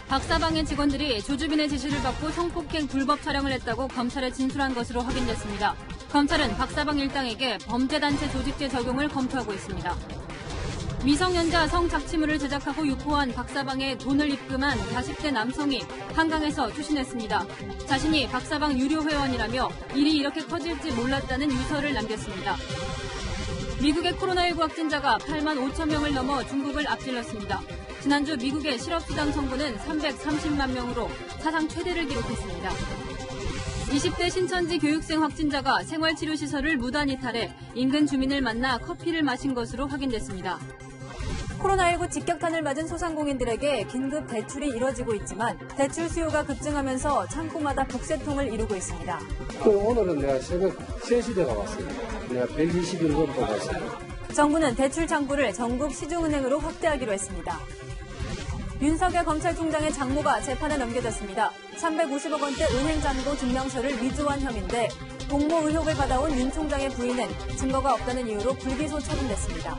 박사방의 직원들이 조주빈의 지시를 받고 성폭행 불법 촬영을 했다고 검찰에 진술한 것으로 확인됐습니다. 검찰은 박사방 일당에게 범죄단체 조직죄 적용을 검토하고 있습니다. 미성년자 성착취물을 제작하고 유포한 박사방에 돈을 입금한 40대 남성이 한강에서 추신했습니다. 자신이 박사방 유료 회원이라며 일이 이렇게 커질지 몰랐다는 유서를 남겼습니다. 미국의 코로나19 확진자가 8만 5천 명을 넘어 중국을 앞질렀습니다. 지난주 미국의 실업수당 청구는 330만 명으로 사상 최대를 기록했습니다. 20대 신천지 교육생 확진자가 생활치료시설을 무단 이탈해 인근 주민을 만나 커피를 마신 것으로 확인됐습니다. 코로나19 직격탄을 맞은 소상공인들에게 긴급 대출이 이뤄지고 있지만 대출 수요가 급증하면서 창구마다 복세통을 이루고 있습니다. 또 오늘은 내가 새벽 3시대가 왔습니다. 내가 121번도 왔습니다. 정부는 대출 창구를 전국 시중은행으로 확대하기로 했습니다. 윤석열 검찰총장의 장모가 재판에 넘겨졌습니다. 350억 원대 은행 잔고 증명서를 위조한 혐의인데 공모 의혹을 받아온 윤 총장의 부인은 증거가 없다는 이유로 불기소 처분됐습니다.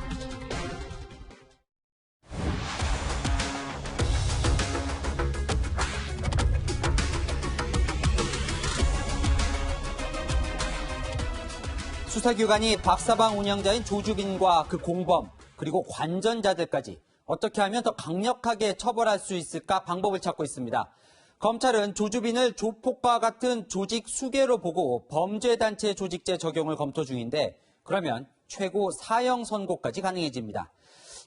수사기관이 박사방 운영자인 조주빈과 그 공범 그리고 관전자들까지 어떻게 하면 더 강력하게 처벌할 수 있을까 방법을 찾고 있습니다. 검찰은 조주빈을 조폭과 같은 조직 수괴로 보고 범죄단체 조직죄 적용을 검토 중인데 그러면 최고 사형 선고까지 가능해집니다.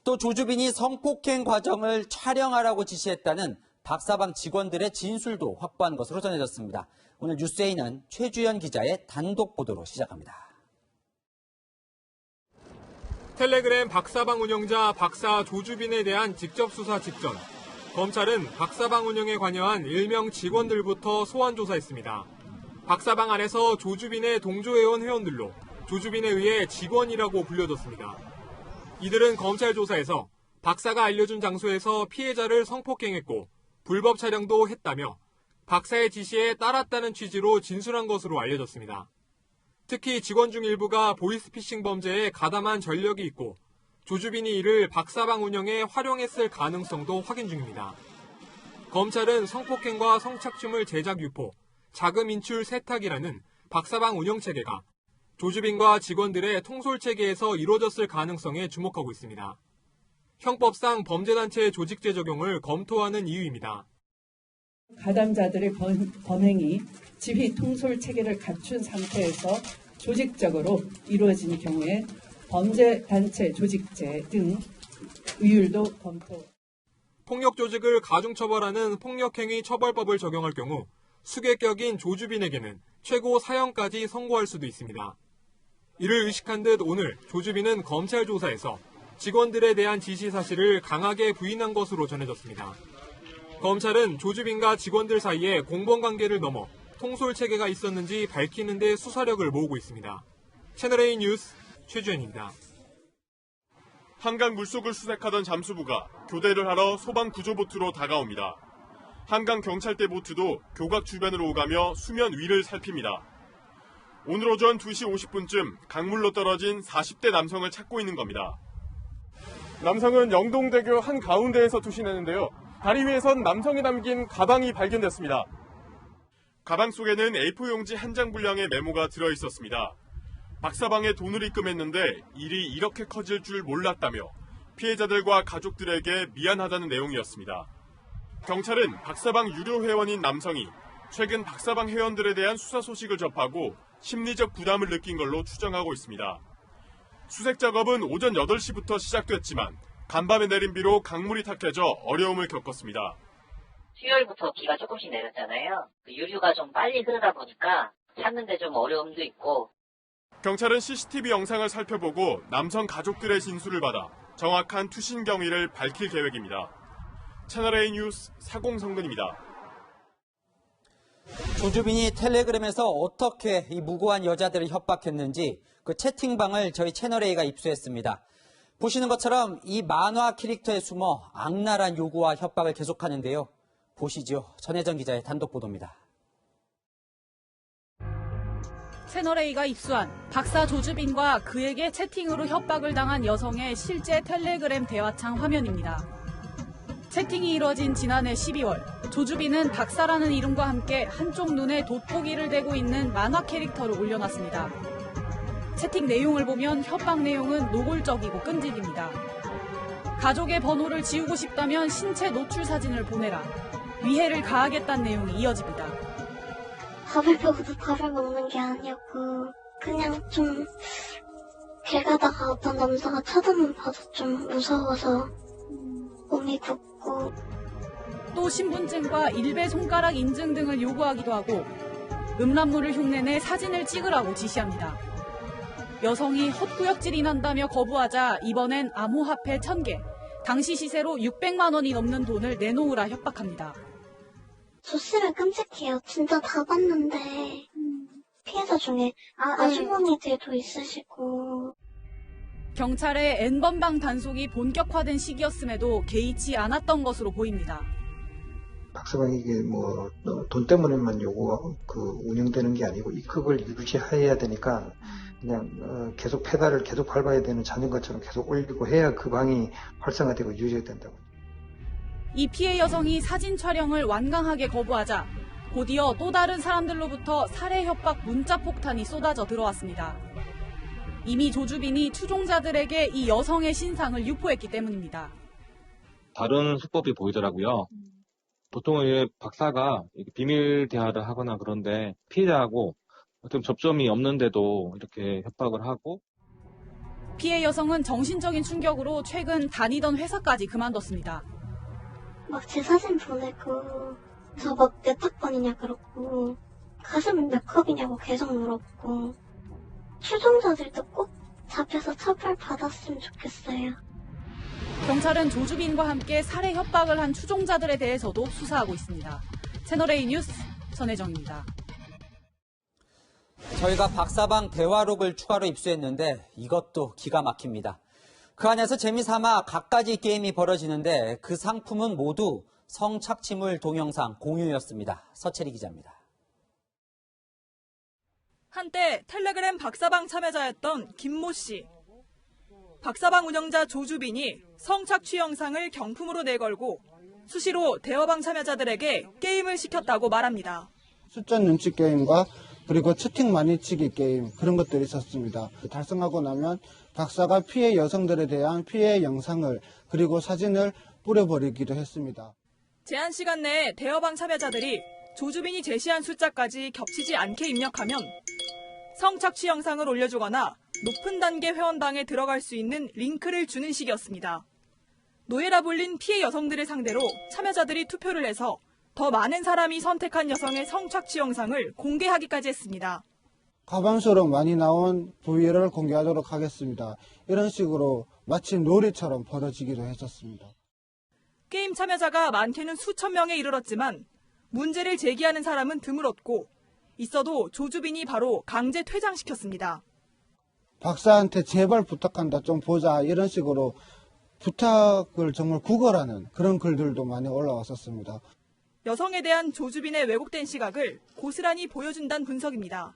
또 조주빈이 성폭행 과정을 촬영하라고 지시했다는 박사방 직원들의 진술도 확보한 것으로 전해졌습니다. 오늘 뉴스에이는 최주연 기자의 단독 보도로 시작합니다. 텔레그램 박사방 운영자 박사 조주빈에 대한 직접 수사 직전, 검찰은 박사방 운영에 관여한 일명 직원들부터 소환 조사했습니다. 박사방 안에서 조주빈의 동조해온 회원들로 조주빈에 의해 직원이라고 불려졌습니다. 이들은 검찰 조사에서 박사가 알려준 장소에서 피해자를 성폭행했고 불법 촬영도 했다며 박사의 지시에 따랐다는 취지로 진술한 것으로 알려졌습니다. 특히 직원 중 일부가 보이스피싱 범죄에 가담한 전력이 있고 조주빈이 이를 박사방 운영에 활용했을 가능성도 확인 중입니다. 검찰은 성폭행과 성착취물 제작 유포, 자금 인출 세탁이라는 박사방 운영 체계가 조주빈과 직원들의 통솔 체계에서 이루어졌을 가능성에 주목하고 있습니다. 형법상 범죄단체 조직죄 적용을 검토하는 이유입니다. 가담자들의 범행이 지휘 통솔 체계를 갖춘 상태에서 조직적으로 이루어진 경우에 범죄단체 조직죄 등 의율도 검토. 폭력 조직을 가중처벌하는 폭력행위 처벌법을 적용할 경우 수괴격인 조주빈에게는 최고 사형까지 선고할 수도 있습니다. 이를 의식한 듯 오늘 조주빈은 검찰 조사에서 직원들에 대한 지시 사실을 강하게 부인한 것으로 전해졌습니다. 검찰은 조주빈과 직원들 사이에 공범관계를 넘어 통솔체계가 있었는지 밝히는 데 수사력을 모으고 있습니다. 채널A 뉴스 최주현입니다. 한강 물속을 수색하던 잠수부가 교대를 하러 소방구조보트로 다가옵니다. 한강 경찰대 보트도 교각 주변으로 오가며 수면 위를 살핍니다. 오늘 오전 2시 50분쯤 강물로 떨어진 40대 남성을 찾고 있는 겁니다. 남성은 영동대교 한가운데에서 투신했는데요. 다리 위에선 남성이 남긴 가방이 발견됐습니다. 가방 속에는 A4 용지 한 장 분량의 메모가 들어있었습니다. 박사방에 돈을 입금했는데 일이 이렇게 커질 줄 몰랐다며 피해자들과 가족들에게 미안하다는 내용이었습니다. 경찰은 박사방 유료 회원인 남성이 최근 박사방 회원들에 대한 수사 소식을 접하고 심리적 부담을 느낀 걸로 추정하고 있습니다. 수색 작업은 오전 8시부터 시작됐지만 간밤에 내린 비로 강물이 탁해져 어려움을 겪었습니다. 수요일부터 비가 조금씩 내렸잖아요. 유류가 좀 빨리 흐르다 보니까 찾는데 좀 어려움도 있고. 경찰은 CCTV 영상을 살펴보고 남성 가족들의 진술을 받아 정확한 투신 경위를 밝힐 계획입니다. 채널A 뉴스 사공성근입니다. 조주빈이 텔레그램에서 어떻게 이 무고한 여자들을 협박했는지 그 채팅방을 저희 채널A가 입수했습니다. 보시는 것처럼 이 만화 캐릭터에 숨어 악랄한 요구와 협박을 계속하는데요. 보시죠. 전혜정 기자의 단독 보도입니다. 채널A가 입수한 박사 조주빈과 그에게 채팅으로 협박을 당한 여성의 실제 텔레그램 대화창 화면입니다. 채팅이 이뤄진 지난해 12월, 조주빈은 박사라는 이름과 함께 한쪽 눈에 돋보기를 대고 있는 만화 캐릭터를 올려놨습니다. 채팅 내용을 보면 협박 내용은 노골적이고 끈질깁니다. 가족의 번호를 지우고 싶다면 신체 노출 사진을 보내라. 위해를 가하겠다는 내용이 이어집니다. 밥을 배고도 밥을 먹는 게 아니었고 그냥 좀 길 가다가 어떤 남자가 쳐다만 봐도 좀 무서워서 몸이 굳고 또 신분증과 일배 손가락 인증 등을 요구하기도 하고 음란물을 흉내내 사진을 찍으라고 지시합니다. 여성이 헛구역질이 난다며 거부하자 이번엔 암호화폐 1000개, 당시 시세로 600만 원이 넘는 돈을 내놓으라 협박합니다. 조씨를 끔찍해요. 진짜 다 봤는데 피해자 중에 아주머니들도 있으시고. 경찰의 N번방 단속이 본격화된 시기였음에도 개의치 않았던 것으로 보입니다. 박사방이 이게 뭐 돈 때문에만 운영되는 게 아니고 그걸 유지해야 되니까 그냥 계속 페달을 계속 밟아야 되는 자전거처럼 계속 올리고 해야 그 방이 활성화되고 유지가 된다고. 이 피해 여성이 사진 촬영을 완강하게 거부하자 곧이어 또 다른 사람들로부터 살해 협박 문자 폭탄이 쏟아져 들어왔습니다. 이미 조주빈이 추종자들에게 이 여성의 신상을 유포했기 때문입니다. 다른 수법이 보이더라고요. 보통은 박사가 비밀 대화를 하거나 그런데 피해자하고 어떤 접점이 없는데도 이렇게 협박을 하고. 피해 여성은 정신적인 충격으로 최근 다니던 회사까지 그만뒀습니다. 막 제 사진 보내고 저 막 몇 학번이냐 그렇고 가슴 몇 컵이냐고 계속 물었고 추종자들도 꼭 잡혀서 처벌 받았으면 좋겠어요. 경찰은 조주빈과 함께 살해 협박을 한 추종자들에 대해서도 수사하고 있습니다. 채널A 뉴스 전혜정입니다. 저희가 박사방 대화록을 추가로 입수했는데 이것도 기가 막힙니다. 그 안에서 재미삼아 갖가지 게임이 벌어지는데 그 상품은 모두 성착취물 동영상 공유였습니다. 서채리 기자입니다. 한때 텔레그램 박사방 참여자였던 김모 씨. 박사방 운영자 조주빈이 성착취 영상을 경품으로 내걸고 수시로 대화방 참여자들에게 게임을 시켰다고 말합니다. 숫자 눈치 게임과 그리고 채팅 많이 치기 게임 그런 것들이 있었습니다. 달성하고 나면 박사가 피해 여성들에 대한 피해 영상을 그리고 사진을 뿌려버리기도 했습니다. 제한 시간 내에 대화방 참여자들이 조주빈이 제시한 숫자까지 겹치지 않게 입력하면 성착취 영상을 올려주거나 높은 단계 회원방에 들어갈 수 있는 링크를 주는 식이었습니다. 노예라 불린 피해 여성들을 상대로 참여자들이 투표를 해서 더 많은 사람이 선택한 여성의 성착취 영상을 공개하기까지 했습니다. 가방수로 많이 나온 부위를 공개하도록 하겠습니다. 이런 식으로 마치 놀이처럼 벌어지기도 했었습니다. 게임 참여자가 많게는 수천 명에 이르렀지만 문제를 제기하는 사람은 드물었고 있어도 조주빈이 바로 강제 퇴장시켰습니다. 박사한테 제발 부탁한다 좀 보자 이런 식으로 부탁을 정말 구걸하는 그런 글들도 많이 올라왔었습니다. 여성에 대한 조주빈의 왜곡된 시각을 고스란히 보여준다는 분석입니다.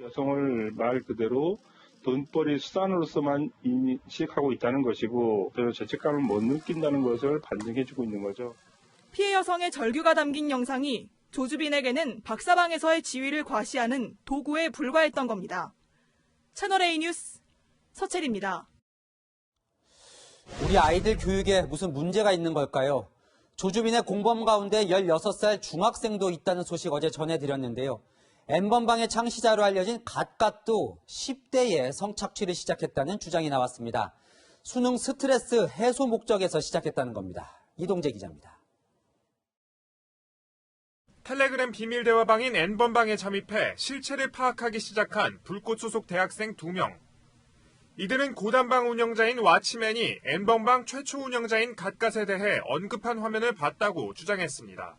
여성을 말 그대로 돈벌이 수단으로서만 인식하고 있다는 것이고 별로 죄책감을 못 느낀다는 것을 반증해주고 있는 거죠. 피해 여성의 절규가 담긴 영상이 조주빈에게는 박사방에서의 지위를 과시하는 도구에 불과했던 겁니다. 채널A 뉴스 서채리입니다. 우리 아이들 교육에 무슨 문제가 있는 걸까요? 조주빈의 공범 가운데 16살 중학생도 있다는 소식 어제 전해드렸는데요. N번방의 창시자로 알려진 갓갓도 10대에 성착취를 시작했다는 주장이 나왔습니다. 수능 스트레스 해소 목적에서 시작했다는 겁니다. 이동재 기자입니다. 텔레그램 비밀 대화방인 N번방에 잠입해 실체를 파악하기 시작한 불꽃 소속 대학생 2명. 이들은 고단방 운영자인 와치맨이 N번방 최초 운영자인 갓갓에 대해 언급한 화면을 봤다고 주장했습니다.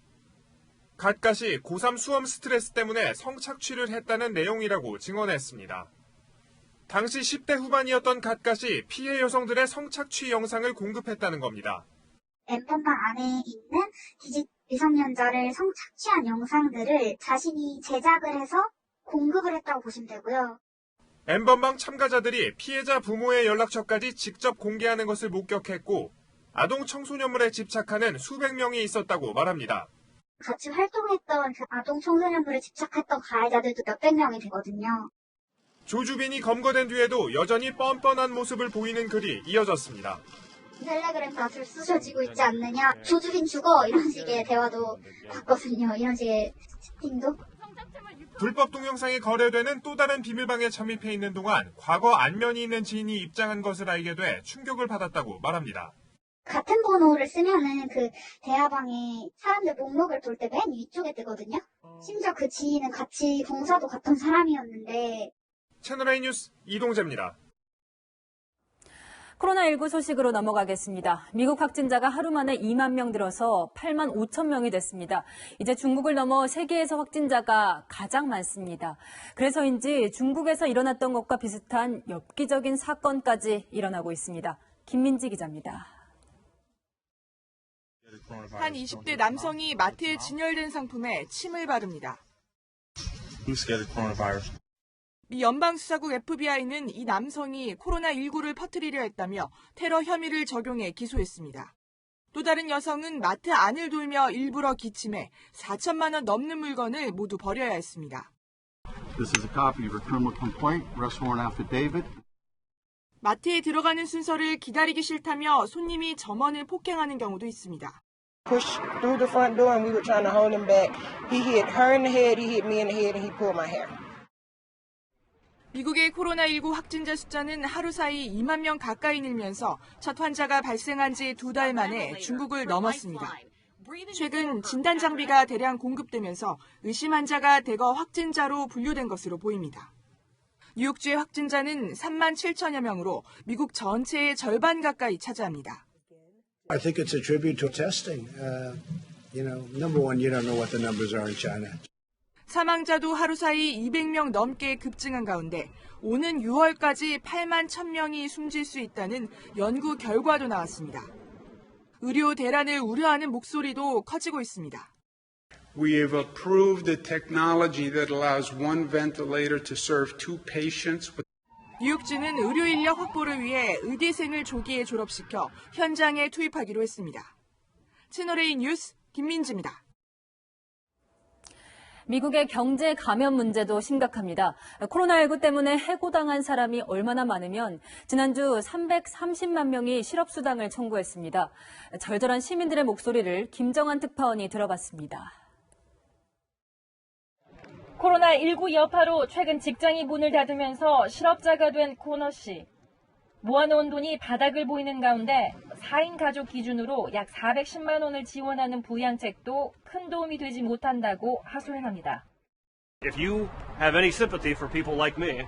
갓갓이 고3 수험 스트레스 때문에 성착취를 했다는 내용이라고 증언했습니다. 당시 10대 후반이었던 갓갓이 피해 여성들의 성착취 영상을 공급했다는 겁니다. N번방 안에 있는 디짓 미성년자를 성착취한 영상들을 자신이 제작을 해서 공급을 했다고 보시면 되고요. N번방 참가자들이 피해자 부모의 연락처까지 직접 공개하는 것을 목격했고 아동 청소년물에 집착하는 수백 명이 있었다고 말합니다. 같이 활동했던 그 아동 청소년물에 집착했던 가해자들도 몇백 명이 되거든요. 조주빈이 검거된 뒤에도 여전히 뻔뻔한 모습을 보이는 글이 이어졌습니다. 텔레그램 다 들쑤셔지고 있지 않느냐, 조주빈 죽어, 이런 식의 대화도 봤거든요. 이런 식의 채팅도. 불법 동영상이 거래되는 또 다른 비밀방에 잠입해 있는 동안 과거 안면이 있는 지인이 입장한 것을 알게 돼 충격을 받았다고 말합니다. 같은 번호를 쓰면은 그 대화방에 사람들 목록을 돌 때 맨 위쪽에 뜨거든요. 심지어 그 지인은 같이 봉사도 갔던 사람이었는데. 채널A 뉴스 이동재입니다. 코로나19 소식으로 넘어가겠습니다. 미국 확진자가 하루 만에 2만 명 늘어서 8만 5천 명이 됐습니다. 이제 중국을 넘어 세계에서 확진자가 가장 많습니다. 그래서인지 중국에서 일어났던 것과 비슷한 엽기적인 사건까지 일어나고 있습니다. 김민지 기자입니다. 한 20대 남성이 마트에 진열된 상품에 침을 바릅니다. 미 연방수사국 FBI는 이 남성이 코로나19를 퍼뜨리려 했다며 테러 혐의를 적용해 기소했습니다. 또 다른 여성은 마트 안을 돌며 일부러 기침해 4천만 원 넘는 물건을 모두 버려야 했습니다. 마트에 들어가는 순서를 기다리기 싫다며 손님이 점원을 폭행하는 경우도 있습니다. Pushed through the front door and we were trying to hold him back. He hit her in the head, he hit me in the head, and he pulled my hair. 미국의 코로나19 확진자 숫자는 하루 사이 2만 명 가까이 늘면서 첫 환자가 발생한 지 2달 만에 중국을 넘었습니다. 최근 진단 장비가 대량 공급되면서 의심 환자가 대거 확진자로 분류된 것으로 보입니다. 뉴욕주의 확진자는 3만 7천여 명으로 미국 전체의 절반 가까이 차지합니다. I think it's a tribute to testing. Number one, you don't know what the numbers are in China. 사망자도 하루 사이 200명 넘게 급증한 가운데 오는 6월까지 8만 1,000명이 숨질 수 있다는 연구 결과도 나왔습니다. 의료 대란을 우려하는 목소리도 커지고 있습니다. We have approved the technology that allows one ventilator to serve two patients. 뉴욕주는 의료 인력 확보를 위해 의대생을 조기에 졸업시켜 현장에 투입하기로 했습니다. 채널A 뉴스 김민지입니다. 미국의 경제 감염 문제도 심각합니다. 코로나19 때문에 해고당한 사람이 얼마나 많으면 지난주 330만 명이 실업수당을 청구했습니다. 절절한 시민들의 목소리를 김정한 특파원이 들어봤습니다. 코로나19 여파로 최근 직장이 문을 닫으면서 실업자가 된 코너 씨. 모아놓은 돈이 바닥을 보이는 가운데 4인 가족 기준으로 약 410만 원을 지원하는 부양책도 큰 도움이 되지 못한다고 하소연합니다. If you have any sympathy for people like me,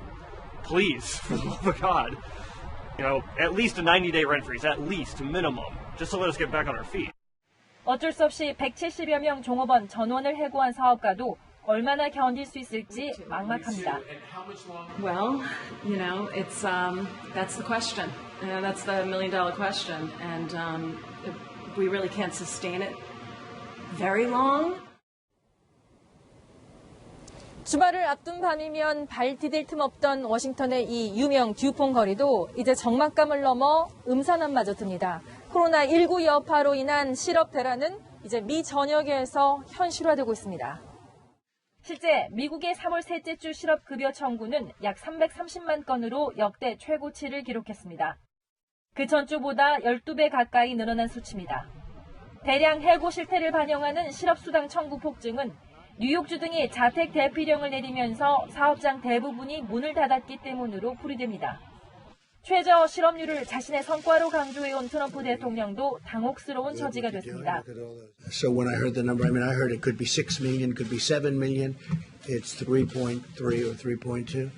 please, for the love of God, at least a 90-day rent freeze, at least minimum, just to let us get back on our feet. 어쩔 수 없이 170여 명 종업원 전원을 해고한 사업가도 얼마나 견딜 수 있을지 막막합니다. Well, that's the question. That's the million-dollar question, and we really can't sustain it very long. 주말을 앞둔 밤이면 발 디딜 틈 없던 워싱턴의 이 유명 듀퐁 거리도 이제 적막감을 넘어 음산함마저 듭니다. 코로나19 여파로 인한 실업 대란은 이제 미 전역에서 현실화되고 있습니다. 실제 미국의 3월 셋째 주 실업급여 청구는 약 330만 건으로 역대 최고치를 기록했습니다. 그 전주보다 12배 가까이 늘어난 수치입니다. 대량 해고 실태를 반영하는 실업수당 청구 폭증은 뉴욕주 등이 자택 대피령을 내리면서 사업장 대부분이 문을 닫았기 때문으로 풀이됩니다. 최저 실업률을 자신의 성과로 강조해온 트럼프 대통령도 당혹스러운 처지가 됐습니다. So when I heard the number, I heard it could be 6 million, could be 7 million. It's 3.3 or 3.2.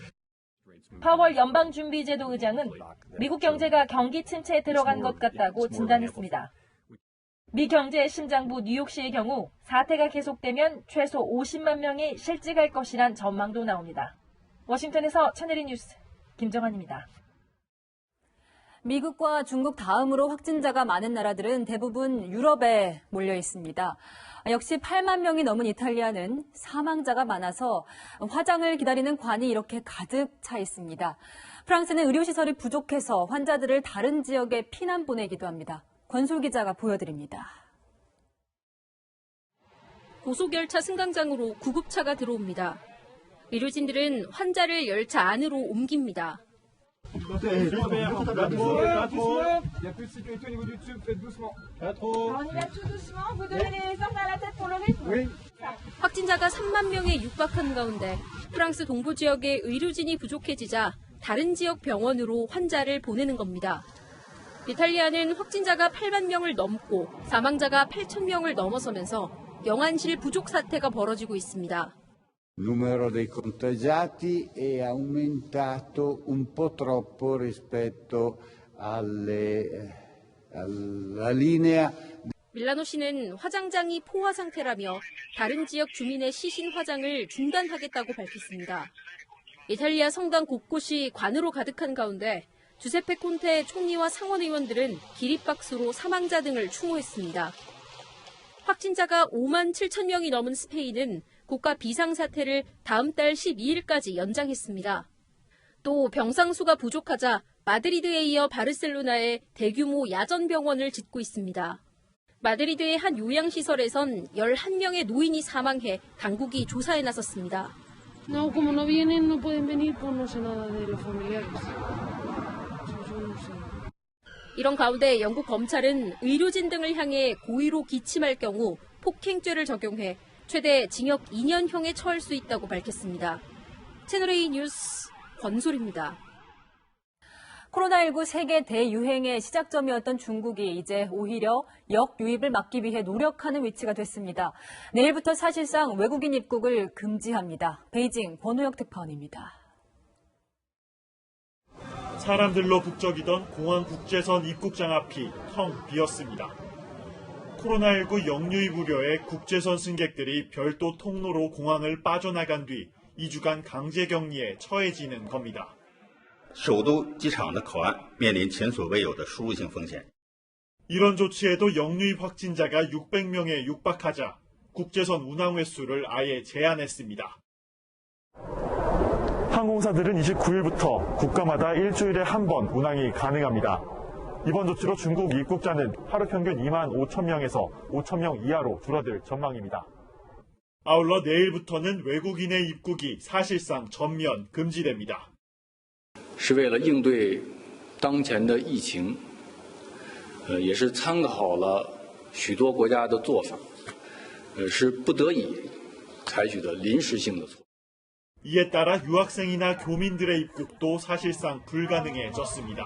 파월 연방준비제도 의장은 미국 경제가 경기 침체에 들어간 것 같다고 진단했습니다. 미 경제의 심장부 뉴욕시의 경우 사태가 계속되면 최소 50만 명이 실직할 것이란 전망도 나옵니다. 워싱턴에서 채널A 뉴스 김정환입니다. 미국과 중국 다음으로 확진자가 많은 나라들은 대부분 유럽에 몰려 있습니다. 역시 8만 명이 넘은 이탈리아는 사망자가 많아서 화장을 기다리는 관이 이렇게 가득 차 있습니다. 프랑스는 의료시설이 부족해서 환자들을 다른 지역에 피난 보내기도 합니다. 권솔 기자가 보여드립니다. 고속열차 승강장으로 구급차가 들어옵니다. 의료진들은 환자를 열차 안으로 옮깁니다. 확진자가 3만 명에 육박한 가운데 프랑스 동부 지역의 의료진이 부족해지자 다른 지역 병원으로 환자를 보내는 겁니다. 이탈리아는 확진자가 8만 명을 넘고 사망자가 8천 명을 넘어서면서 영안실 부족 사태가 벌어지고 있습니다. Il numero dei contagiati è aumentato un po' troppo rispetto alla linea. 밀라노시는 화장장이 포화 상태라며 다른 지역 주민의 시신 화장을 중단하겠다고 밝혔습니다. 이탈리아 성당 곳곳이 관으로 가득한 가운데 주세페 콘테 총리와 상원 의원들은 기립박수로 사망자 등을 추모했습니다. 확진자가 5만 7천 명이 넘은 스페인은 국가 비상사태를 다음 달 12일까지 연장했습니다. 또 병상수가 부족하자 마드리드에 이어 바르셀로나에 대규모 야전병원을 짓고 있습니다. 마드리드의 한 요양시설에선 11명의 노인이 사망해 당국이 조사에 나섰습니다. No, como no vienen, no pueden venir, pues no sé nada de los familiares. 이런 가운데 영국 검찰은 의료진 등을 향해 고의로 기침할 경우 폭행죄를 적용해 최대 징역 2년형에 처할 수 있다고 밝혔습니다. 채널A 뉴스 권솔입니다. 코로나19 세계 대유행의 시작점이었던 중국이 이제 오히려 역유입을 막기 위해 노력하는 위치가 됐습니다. 내일부터 사실상 외국인 입국을 금지합니다. 베이징 권우혁 특파원입니다. 사람들로 북적이던 공항 국제선 입국장 앞이 텅 비었습니다. 코로나19 역유입 우려에 국제선 승객들이 별도 통로로 공항을 빠져나간 뒤 2주간 강제 격리에 처해지는 겁니다. 首都机场的口岸面临前所未有的输入性风险. 이런 조치에도 역유입 확진자가 600명에 육박하자 국제선 운항 횟수를 아예 제한했습니다. 항공사들은 29일부터 국가마다 일주일에 한 번 운항이 가능합니다. 이번 조치로 중국 입국자는 하루 평균 2만 5천 명에서 5천 명 이하로 줄어들 전망입니다. 아울러 내일부터는 외국인의 입국이 사실상 전면 금지됩니다. 是为了应对当前的疫情，也是参考了许多国家的做法，是不得已采取的临时性的措施。 이에 따라 유학생이나 교민들의 입국도 사실상 불가능해졌습니다.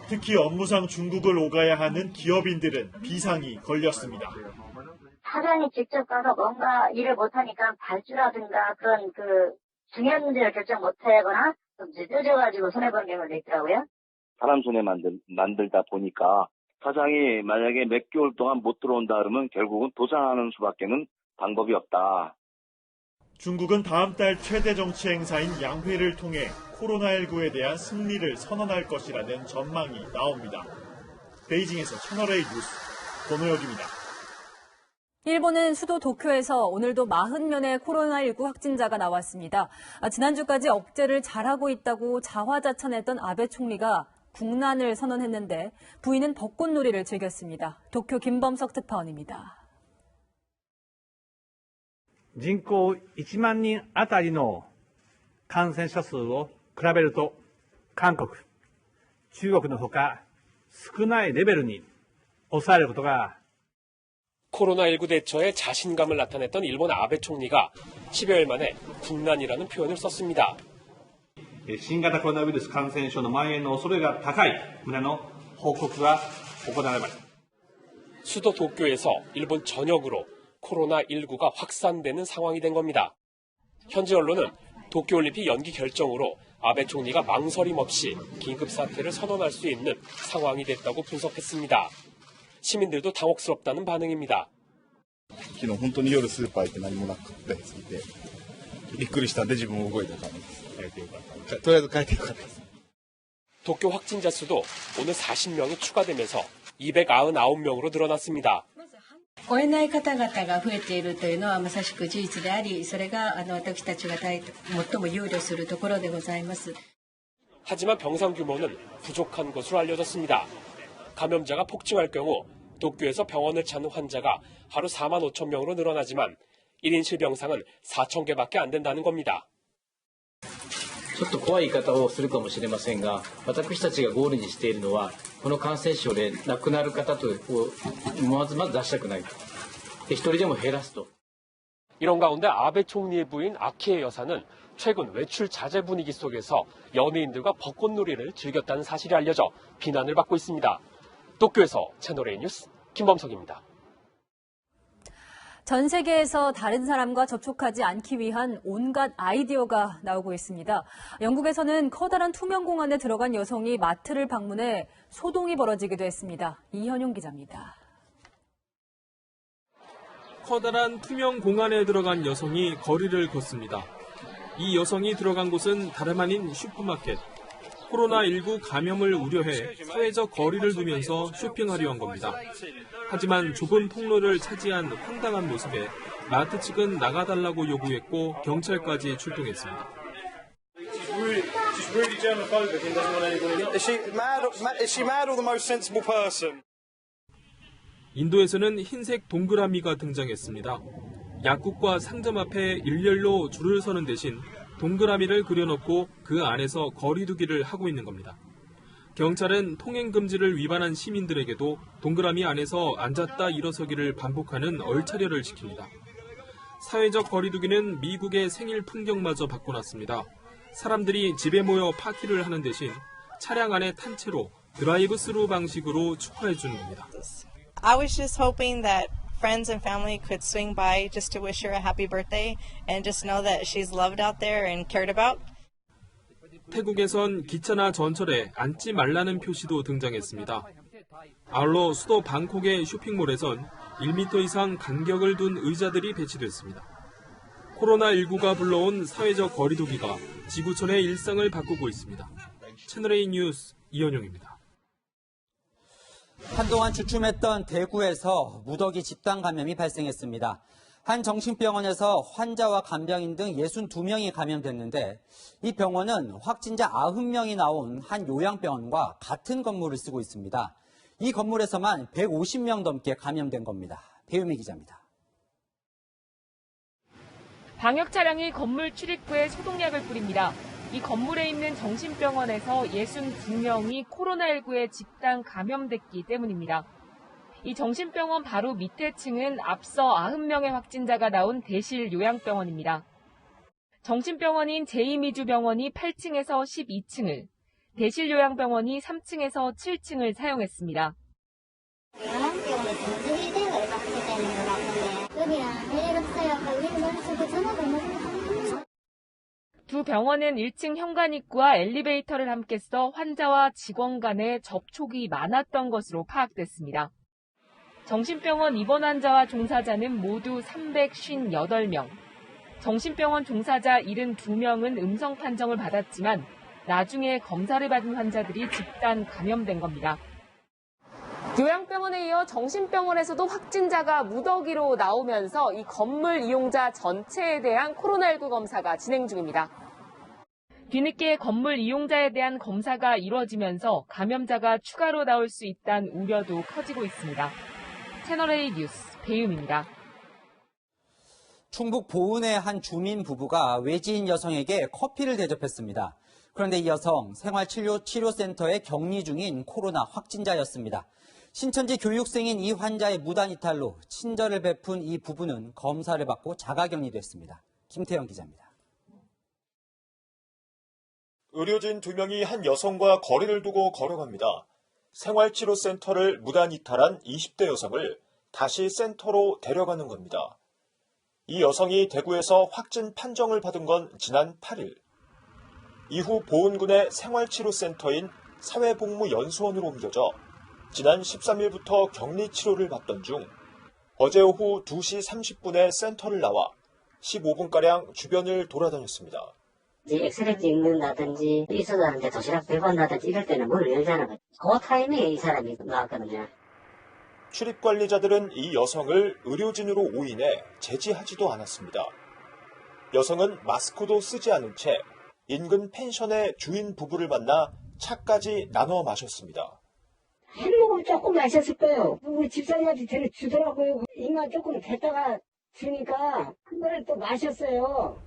특히 업무상 중국을 오가야 하는 기업인들은 비상이 걸렸습니다. 사장이 직접 가서 뭔가 일을 못하니까 발주라든가 그런 중요한 문제를 결정 못하거나 좀 늦어져가지고 손해보는 경우도 있더라고요. 사람 손에 만들다 보니까 사장이 만약에 몇 개월 동안 못 들어온다 그러면 결국은 도산하는 수밖에는 방법이 없다. 중국은 다음 달 최대 정치 행사인 양회를 통해 코로나19에 대한 승리를 선언할 것이라는 전망이 나옵니다. 베이징에서 채널A 뉴스 권호혁입니다. 일본은 수도 도쿄에서 오늘도 40명의 코로나19 확진자가 나왔습니다. 지난주까지 억제를 잘하고 있다고 자화자찬했던 아베 총리가 국난을 선언했는데 부인은 벚꽃놀이를 즐겼습니다. 도쿄 김범석 특파원입니다. 人口1万人あたりの感染者数を比べると韓国、中国のほか少ないレベルに抑えることが 코로나19 대처에 자신감을 나타냈던 일본 아베 총리가 10여일 만에 국난이라는 표현을 썼습니다. 新型コロナウイルス感染症の蔓延の恐れが高い旨の報告が行われました。 수도 도쿄에서 일본 전역으로 코로나19가 확산되는 상황이 된 겁니다. 현지 언론은 도쿄올림픽 연기 결정으로 아베 총리가 망설임 없이 긴급사태를 선언할 수 있는 상황이 됐다고 분석했습니다. 시민들도 당혹스럽다는 반응입니다. 昨日本当に夜スーパー行って何もなくてびっくりしたんで自分も動いた感じです。とりあえず帰ってよかったです。 도쿄 확진자 수도 오늘 40명이 추가되면서 299명으로 늘어났습니다. 追えない方々が増えているというのはまさしく事実であり、それが私たちが最も憂慮するところでございます。 하지만 병상 규모는 부족한 것으로 알려졌습니다. 감염자가 폭증할 경우 도쿄에서 병원을 찾는 환자가 하루 4만 5천 명으로 늘어나지만 1인 실병상은 4천 개밖에 안 된다는 겁니다. ちょっと怖い言い方をするかもしれませんが、私たちがゴールにしているのは、この感染症で亡くなる方をまず出したくない。一人でも減らすと。 이런 가운데 아베 총리의 부인 아키에 여사는 최근 외출 자제 분위기 속에서 연예인들과 벚꽃놀이를 즐겼다는 사실이 알려져 비난을 받고 있습니다. 도쿄에서 채널A 뉴스 김범석입니다. 전 세계에서 다른 사람과 접촉하지 않기 위한 온갖 아이디어가 나오고 있습니다. 영국에서는 커다란 투명 공간에 들어간 여성이 마트를 방문해 소동이 벌어지기도 했습니다. 이현용 기자입니다. 커다란 투명 공간에 들어간 여성이 거리를 걷습니다. 이 여성이 들어간 곳은 다름 아닌 슈퍼마켓. 코로나19 감염을 우려해 사회적 거리를 두면서 쇼핑하려 한 겁니다. 하지만 좁은 통로를 차지한 황당한 모습에 마트 측은 나가달라고 요구했고 경찰까지 출동했습니다. 인도에서는 흰색 동그라미가 등장했습니다. 약국과 상점 앞에 일렬로 줄을 서는 대신 동그라미를 그려놓고 그 안에서 거리두기를 하고 있는 겁니다. 경찰은 통행금지를 위반한 시민들에게도 동그라미 안에서 앉았다 일어서기를 반복하는 얼차려를 시킵니다. 사회적 거리두기는 미국의 생일 풍경마저 바꿔놨습니다. 사람들이 집에 모여 파티를 하는 대신 차량 안에 탄 채로 드라이브 스루 방식으로 축하해 주는 겁니다. I was just hoping that friends and family could swing by just to wish her a happy birthday and just know that she's loved out there and cared about. 태국에선 기차나 전철에 앉지 말라는 표시도 등장했습니다. 아울러 수도 방콕의 쇼핑몰에선 1m 이상 간격을 둔 의자들이 배치됐습니다. 코로나19가 불러온 사회적 거리두기가 지구촌의 일상을 바꾸고 있습니다. 채널A 뉴스 이현용입니다. 한동안 주춤했던 대구에서 무더기 집단 감염이 발생했습니다. 한 정신병원에서 환자와 간병인 등 62명이 감염됐는데 이 병원은 확진자 90명이 나온 한 요양병원과 같은 건물을 쓰고 있습니다. 이 건물에서만 150명 넘게 감염된 겁니다. 배우미 기자입니다. 방역 차량이 건물 출입구에 소독약을 뿌립니다. 이 건물에 있는 정신병원에서 62명이 코로나19에 집단 감염됐기 때문입니다. 이 정신병원 바로 밑에 층은 앞서 90명의 확진자가 나온 대실 요양병원입니다. 정신병원인 제2미주병원이 8층에서 12층을, 대실 요양병원이 3층에서 7층을 사용했습니다. 요양병원이 전국이 대가를 받게 되는 것 같은데 여기는 왜 없어요? 우리는 너무 전화도 못 두 병원은 1층 현관입구와 엘리베이터를 함께 써 환자와 직원 간의 접촉이 많았던 것으로 파악됐습니다. 정신병원 입원 환자와 종사자는 모두 358명. 정신병원 종사자 72명은 음성 판정을 받았지만 나중에 검사를 받은 환자들이 집단 감염된 겁니다. 요양병원에 이어 정신병원에서도 확진자가 무더기로 나오면서 이 건물 이용자 전체에 대한 코로나19 검사가 진행 중입니다. 뒤늦게 건물 이용자에 대한 검사가 이루어지면서 감염자가 추가로 나올 수 있다는 우려도 커지고 있습니다. 채널A 뉴스 배윤입니다. 충북 보은의 한 주민 부부가 외지인 여성에게 커피를 대접했습니다. 그런데 이 여성 생활치료센터에 격리 중인 코로나 확진자였습니다. 신천지 교육생인 이 환자의 무단 이탈로 친절을 베푼 이 부부는 검사를 받고 자가격리됐습니다. 김태영 기자입니다. 의료진 2명이 한 여성과 거리를 두고 걸어갑니다. 생활치료센터를 무단 이탈한 20대 여성을 다시 센터로 데려가는 겁니다. 이 여성이 대구에서 확진 판정을 받은 건 지난 8일. 이후 보은군의 생활치료센터인 사회복무연수원으로 옮겨져 지난 13일부터 격리 치료를 받던 중 어제 오후 2시 30분에 센터를 나와 15분가량 주변을 돌아다녔습니다. 엑스레이 찍는다든지 이수들한테 도시락 배본다든지 이럴 때는 문을 열잖아. 그 타이밍에 이 사람이 나왔거든요. 출입관리자들은 이 여성을 의료진으로 오인해 제지하지도 않았습니다. 여성은 마스크도 쓰지 않은 채 인근 펜션의 주인 부부를 만나 차까지 나눠 마셨습니다. 한 모금 조금 마셨을 거예요. 우리 집사람한테 주더라고요. 입만 조금 댔다가 주니까 한 번을 또 마셨어요.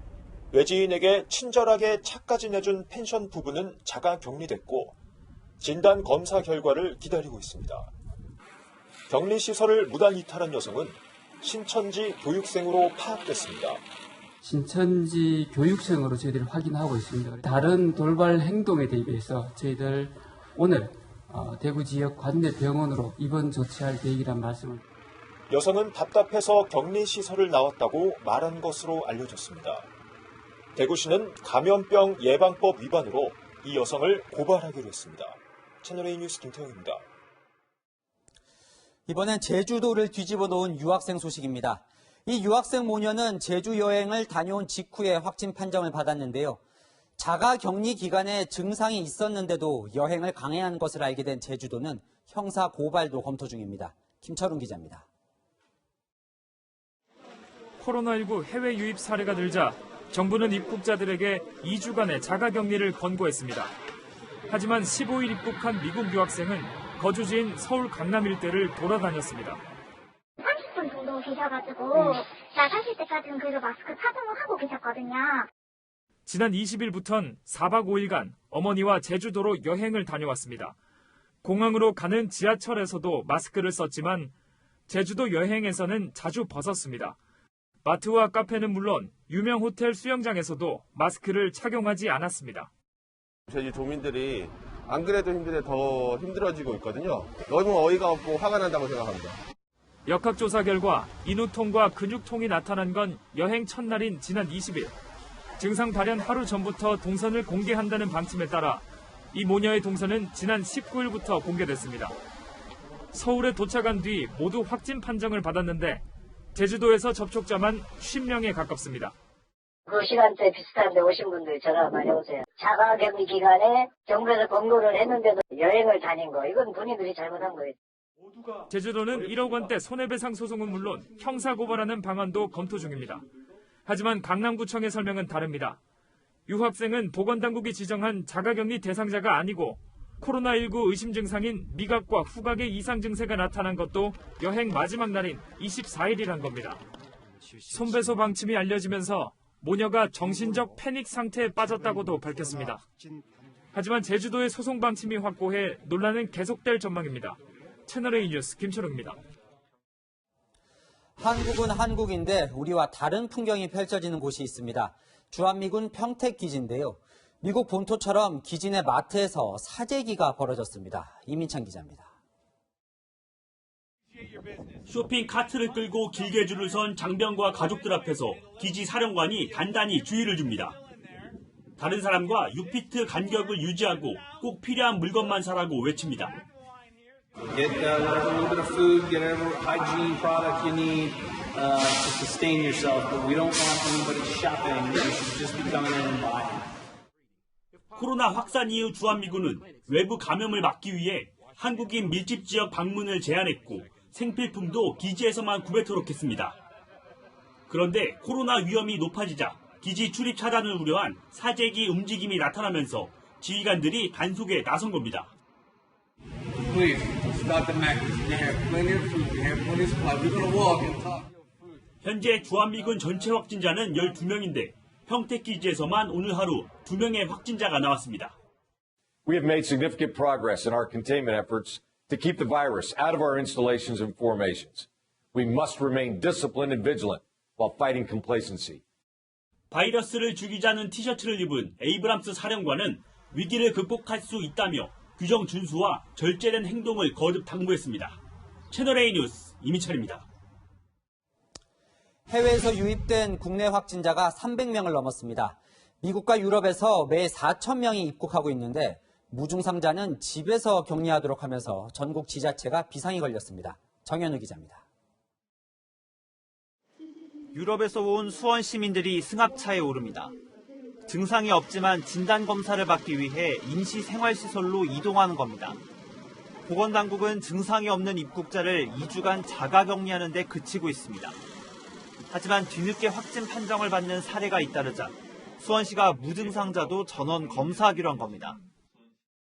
외지인에게 친절하게 차까지 내준 펜션 부부는 자가격리됐고 진단 검사 결과를 기다리고 있습니다. 격리시설을 무단 이탈한 여성은 신천지 교육생으로 파악됐습니다. 신천지 교육생으로 저희들이 확인하고 있습니다. 다른 돌발 행동에 대비해서 저희들 오늘 대구 지역 관내 병원으로 입원 조치할 계획이란 말씀을. 여성은 답답해서 격리시설을 나왔다고 말한 것으로 알려졌습니다. 대구시는 감염병 예방법 위반으로 이 여성을 고발하기로 했습니다. 채널A 뉴스 김태형입니다. 이번엔 제주도를 뒤집어 놓은 유학생 소식입니다. 이 유학생 모녀는 제주 여행을 다녀온 직후에 확진 판정을 받았는데요. 자가 격리 기간에 증상이 있었는데도 여행을 강행한 것을 알게 된 제주도는 형사 고발도 검토 중입니다. 김철웅 기자입니다. 코로나19 해외 유입 사례가 늘자 정부는 입국자들에게 2주간의 자가 격리를 권고했습니다. 하지만 15일 입국한 미국 유학생은 거주지인 서울 강남 일대를 돌아다녔습니다. 30분 정도 계셔가지고 나가실 때까지는 그래도 마스크 착용을 하고 계셨거든요. 지난 20일부터는 4박 5일간 어머니와 제주도로 여행을 다녀왔습니다. 공항으로 가는 지하철에서도 마스크를 썼지만 제주도 여행에서는 자주 벗었습니다. 마트와 카페는 물론 유명 호텔 수영장에서도 마스크를 착용하지 않았습니다. 제주 도민들이 안 그래도 힘든데 더 힘들어지고 있거든요. 너무 어이가 없고 화가 난다고 생각합니다. 역학조사 결과 인후통과 근육통이 나타난 건 여행 첫날인 지난 20일. 증상 발현 하루 전부터 동선을 공개한다는 방침에 따라 이 모녀의 동선은 지난 19일부터 공개됐습니다. 서울에 도착한 뒤 모두 확진 판정을 받았는데 제주도에서 접촉자만 50명에 가깝습니다. 그 시간대 비슷한데 오신 분들 전화 많이 오세요. 자가격리 기간에 정부에서 권고를 했는데도 여행을 다닌 거, 이건 본인들이 잘못한 거예요. 제주도는 1억 원대 손해배상 소송은 물론 형사고발하는 방안도 검토 중입니다. 하지만 강남구청의 설명은 다릅니다. 유학생은 보건당국이 지정한 자가격리 대상자가 아니고 코로나19 의심 증상인 미각과 후각의 이상 증세가 나타난 것도 여행 마지막 날인 24일이란 겁니다. 손배소 방침이 알려지면서 모녀가 정신적 패닉 상태에 빠졌다고도 밝혔습니다. 하지만 제주도의 소송 방침이 확고해 논란은 계속될 전망입니다. 채널A 뉴스 김철웅입니다. 한국은 한국인데 우리와 다른 풍경이 펼쳐지는 곳이 있습니다. 주한미군 평택기지인데요. 미국 본토처럼 기지 내 마트에서 사재기가 벌어졌습니다. 이민찬 기자입니다. 쇼핑 카트를 끌고 길게 줄을 선 장병과 가족들 앞에서 기지 사령관이 단단히 주의를 줍니다. 다른 사람과 6피트 간격을 유지하고 꼭 필요한 물건만 사라고 외칩니다. Get a little bit of food, get whatever hygiene product you need to sustain yourself. But we don't want anybody shopping. You should just be coming in and buying. 코로나 확산 이후 주한미군은 외부 감염을 막기 위해 한국인 밀집 지역 방문을 제한했고 생필품도 기지에서만 구매토록 했습니다. 그런데 코로나 위험이 높아지자 기지 출입 차단을 우려한 사재기 움직임이 나타나면서 지휘관들이 단속에 나선 겁니다. 현재 주한미군 전체 확진자는 12명인데 평택기지에서만 오늘 하루 2명의 확진자가 나왔습니다. We have made significant progress in our containment efforts to keep the virus out of our installations and formations. We must remain disciplined and vigilant while fighting complacency. 바이러스를 죽이자는 티셔츠를 입은 에이브람스 사령관은 위기를 극복할 수 있다며 규정 준수와 절제된 행동을 거듭 당부했습니다. 채널A 뉴스 이민철입니다. 해외에서 유입된 국내 확진자가 300명을 넘었습니다. 미국과 유럽에서 매 4,000명이 입국하고 있는데 무증상자는 집에서 격리하도록 하면서 전국 지자체가 비상이 걸렸습니다. 정현우 기자입니다. 유럽에서 온 수원 시민들이 승합차에 오릅니다. 증상이 없지만 진단검사를 받기 위해 임시생활시설로 이동하는 겁니다. 보건당국은 증상이 없는 입국자를 2주간 자가격리하는 데 그치고 있습니다. 하지만 뒤늦게 확진 판정을 받는 사례가 잇따르자 수원시가 무증상자도 전원 검사하기로 한 겁니다.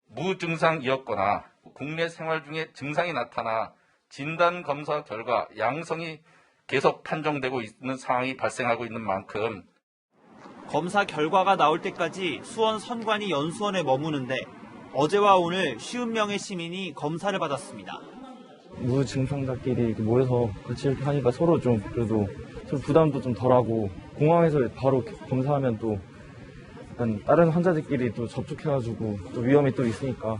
무증상이었거나 국내 생활 중에 증상이 나타나 진단 검사 결과 양성이 계속 판정되고 있는 상황이 발생하고 있는 만큼 검사 결과가 나올 때까지 수원 선관위 연수원에 머무는데 어제와 오늘 50명의 시민이 검사를 받았습니다. 무증상자끼리 이렇게 모여서 같이 이렇게 하니까 서로 좀 그래도 좀 부담도 좀 덜하고 공항에서 바로 검사하면 또 약간 다른 환자들끼리 또 접촉해가지고 또 위험이 또 있으니까.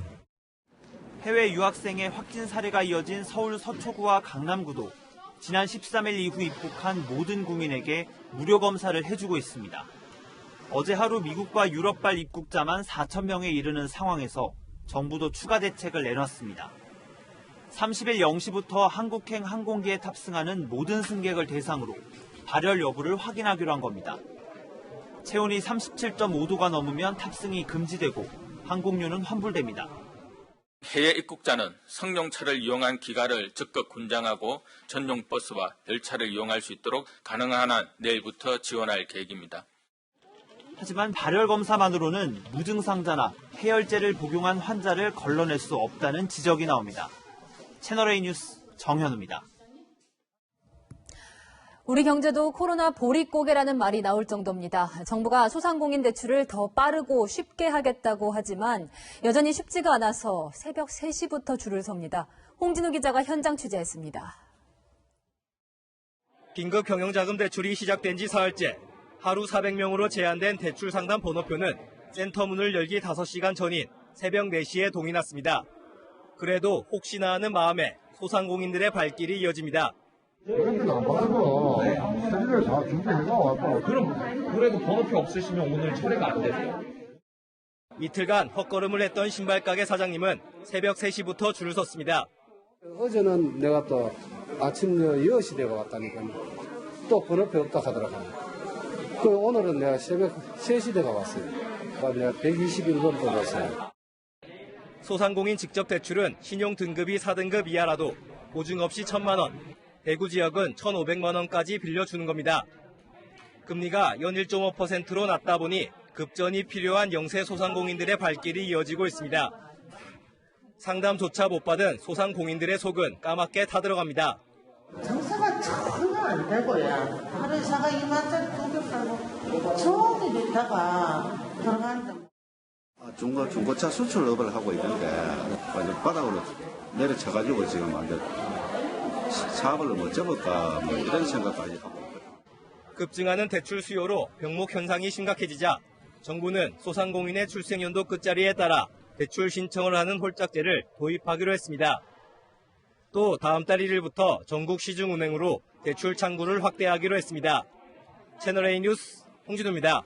해외 유학생의 확진 사례가 이어진 서울 서초구와 강남구도 지난 13일 이후 입국한 모든 국민에게 무료 검사를 해주고 있습니다. 어제 하루 미국과 유럽발 입국자만 4,000명에 이르는 상황에서 정부도 추가 대책을 내놨습니다. 30일 0시부터 한국행 항공기에 탑승하는 모든 승객을 대상으로 발열 여부를 확인하기로 한 겁니다. 체온이 37.5도가 넘으면 탑승이 금지되고 항공료는 환불됩니다. 해외 입국자는 승용차를 이용한 기간을 적극 권장하고 전용 버스와 열차를 이용할 수 있도록 가능한 한 내일부터 지원할 계획입니다. 하지만 발열 검사만으로는 무증상자나 해열제를 복용한 환자를 걸러낼 수 없다는 지적이 나옵니다. 채널A 뉴스 정현우입니다. 우리 경제도 코로나 보릿고개라는 말이 나올 정도입니다. 정부가 소상공인 대출을 더 빠르고 쉽게 하겠다고 하지만 여전히 쉽지가 않아서 새벽 3시부터 줄을 섭니다. 홍진우 기자가 현장 취재했습니다. 긴급 경영자금 대출이 시작된 지 사흘째. 하루 400명으로 제한된 대출 상담 번호표는 센터 문을 열기 5시간 전인 새벽 4시에 동이 났습니다. 그래도 혹시나 하는 마음에 소상공인들의 발길이 이어집니다. 여러분들 안 받아서 서류를 다 준비해가 왔고. 그럼 그래도 번호표 없으시면 오늘 처리가 안 되세요? 이틀간 헛걸음을 했던 신발가게 사장님은 새벽 3시부터 줄을 섰습니다. 어제는 내가 또 아침 10시 되고 왔다니까 또 번호표 없다 하더라고요. 그 오늘은 내가 새벽 3시 되가 왔어요. 내가 121번 또 왔어요. 소상공인 직접 대출은 신용 등급이 4등급 이하라도 보증 없이 1,000만 원, 대구 지역은 1,500만 원까지 빌려주는 겁니다. 금리가 연 1.5%로 낮다 보니 급전이 필요한 영세 소상공인들의 발길이 이어지고 있습니다. 상담조차 못 받은 소상공인들의 속은 까맣게 타들어갑니다. 장사가 전혀 안 되고요. 하루에 사가 2만짜리 두개 팔고 종일 있다가 들어간다. 중고차 수출업을 하고 있는데 완전 바닥으로 내려쳐가지고 지금 완전 사업을 못 접을까 뭐 이런 생각까지 하고 있거든요. 급증하는 대출 수요로 병목 현상이 심각해지자 정부는 소상공인의 출생연도 끝자리에 따라 대출 신청을 하는 홀짝제를 도입하기로 했습니다. 또 다음 달 1일부터 전국 시중은행으로 대출 창구를 확대하기로 했습니다. 채널A 뉴스 홍진우입니다.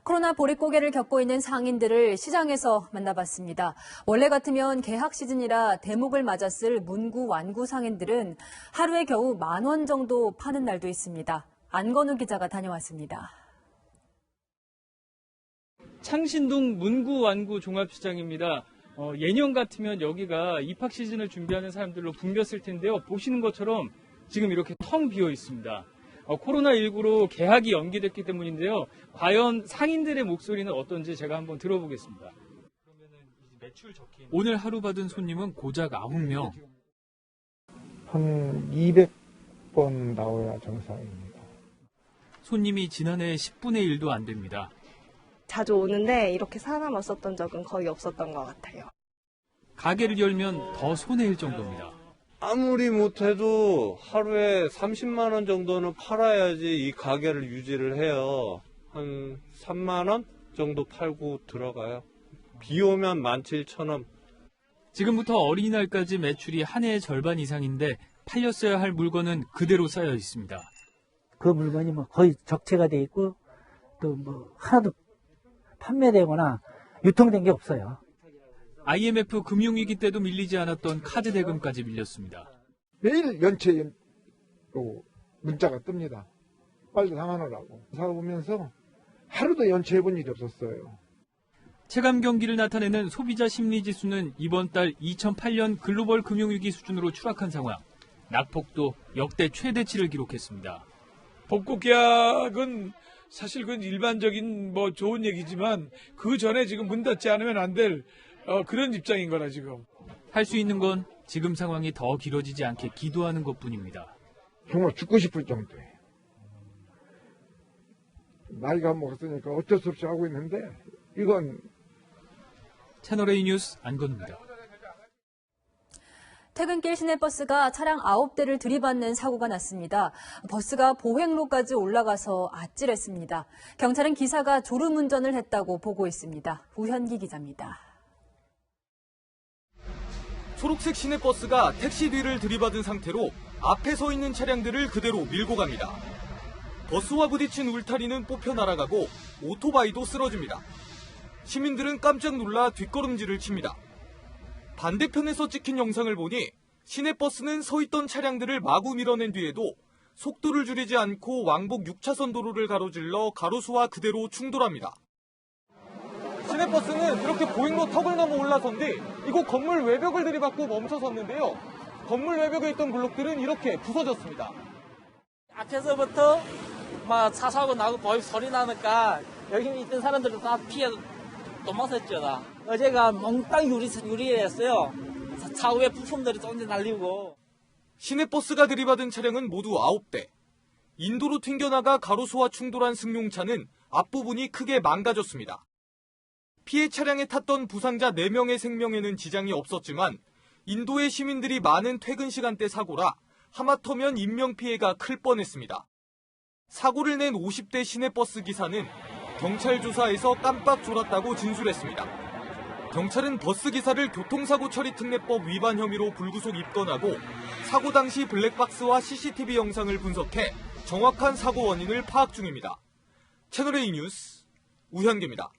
코로나 보릿고개를 겪고 있는 상인들을 시장에서 만나봤습니다. 원래 같으면 개학 시즌이라 대목을 맞았을 문구, 완구 상인들은 하루에 겨우 10,000원 정도 파는 날도 있습니다. 안건우 기자가 다녀왔습니다. 창신동 문구, 완구 종합시장입니다. 예년 같으면 여기가 입학 시즌을 준비하는 사람들로 붐볐을 텐데요. 보시는 것처럼 지금 이렇게 텅 비어 있습니다. 코로나19로 개학이 연기됐기 때문인데요. 과연 상인들의 목소리는 어떤지 제가 한번 들어보겠습니다. 오늘 하루 받은 손님은 고작 9명. 한 200번 나와야 정상입니다. 손님이 지난해 10분의 1도 안 됩니다. 자주 오는데 이렇게 사람 없었던 적은 거의 없었던 것 같아요. 가게를 열면 더 손해일 정도입니다. 아무리 못해도 하루에 30만 원 정도는 팔아야지 이 가게를 유지를 해요. 한 3만 원 정도 팔고 들어가요. 비 오면 17,000원. 지금부터 어린이날까지 매출이 한 해의 절반 이상인데 팔렸어야 할 물건은 그대로 쌓여 있습니다. 그 물건이 뭐 거의 적체가 돼 있고 또 뭐 하나도 판매되거나 유통된 게 없어요. IMF 금융위기 때도 밀리지 않았던 카드 대금까지 밀렸습니다. 매일 연체로 문자가 뜹니다. 빨리 상환하라고. 사보면서 하루도 연체해본 일이 없었어요. 체감 경기를 나타내는 소비자 심리지수는 이번 달 2008년 글로벌 금융위기 수준으로 추락한 상황. 낙폭도 역대 최대치를 기록했습니다. 벚꽃 개학은 사실 그건 일반적인 뭐 좋은 얘기지만 그 전에 지금 문 닫지 않으면 안 될 그런 입장인 거라 지금. 할 수 있는 건 지금 상황이 더 길어지지 않게 기도하는 것뿐입니다. 정말 죽고 싶을 정도예요. 나이가 먹었으니까 어쩔 수 없이 하고 있는데 이건 채널A 뉴스 안건우입니다. 퇴근길 시내버스가 차량 9대를 들이받는 사고가 났습니다. 버스가 보행로까지 올라가서 아찔했습니다. 경찰은 기사가 졸음운전을 했다고 보고 있습니다. 우현기 기자입니다. 초록색 시내버스가 택시 뒤를 들이받은 상태로 앞에 서 있는 차량들을 그대로 밀고 갑니다. 버스와 부딪힌 울타리는 뽑혀 날아가고 오토바이도 쓰러집니다. 시민들은 깜짝 놀라 뒷걸음질을 칩니다. 반대편에서 찍힌 영상을 보니 시내버스는 서 있던 차량들을 마구 밀어낸 뒤에도 속도를 줄이지 않고 왕복 6차선 도로를 가로질러 가로수와 그대로 충돌합니다. 시내버스는 이렇게 보행로 턱을 넘어 올라선 뒤 이곳 건물 외벽을 들이받고 멈춰섰는데요. 건물 외벽에 있던 블록들은 이렇게 부서졌습니다. 앞에서부터 막 차 사고 나고 보이 소리 나니까 여기 있던 사람들도 다 피해 도망쳤죠. 어제가 몽땅 유리였어요. 차 위에 부품들이 쫑쫑 날리고. 시내버스가 들이받은 차량은 모두 9대. 인도로 튕겨나가 가로수와 충돌한 승용차는 앞부분이 크게 망가졌습니다. 피해 차량에 탔던 부상자 4명의 생명에는 지장이 없었지만 인도의 시민들이 많은 퇴근 시간대 사고라 하마터면 인명피해가 클 뻔했습니다. 사고를 낸 50대 시내버스 기사는 경찰 조사에서 깜빡 졸았다고 진술했습니다. 경찰은 버스 기사를 교통사고 처리 특례법 위반 혐의로 불구속 입건하고 사고 당시 블랙박스와 CCTV 영상을 분석해 정확한 사고 원인을 파악 중입니다. 채널A 뉴스 우현기입니다.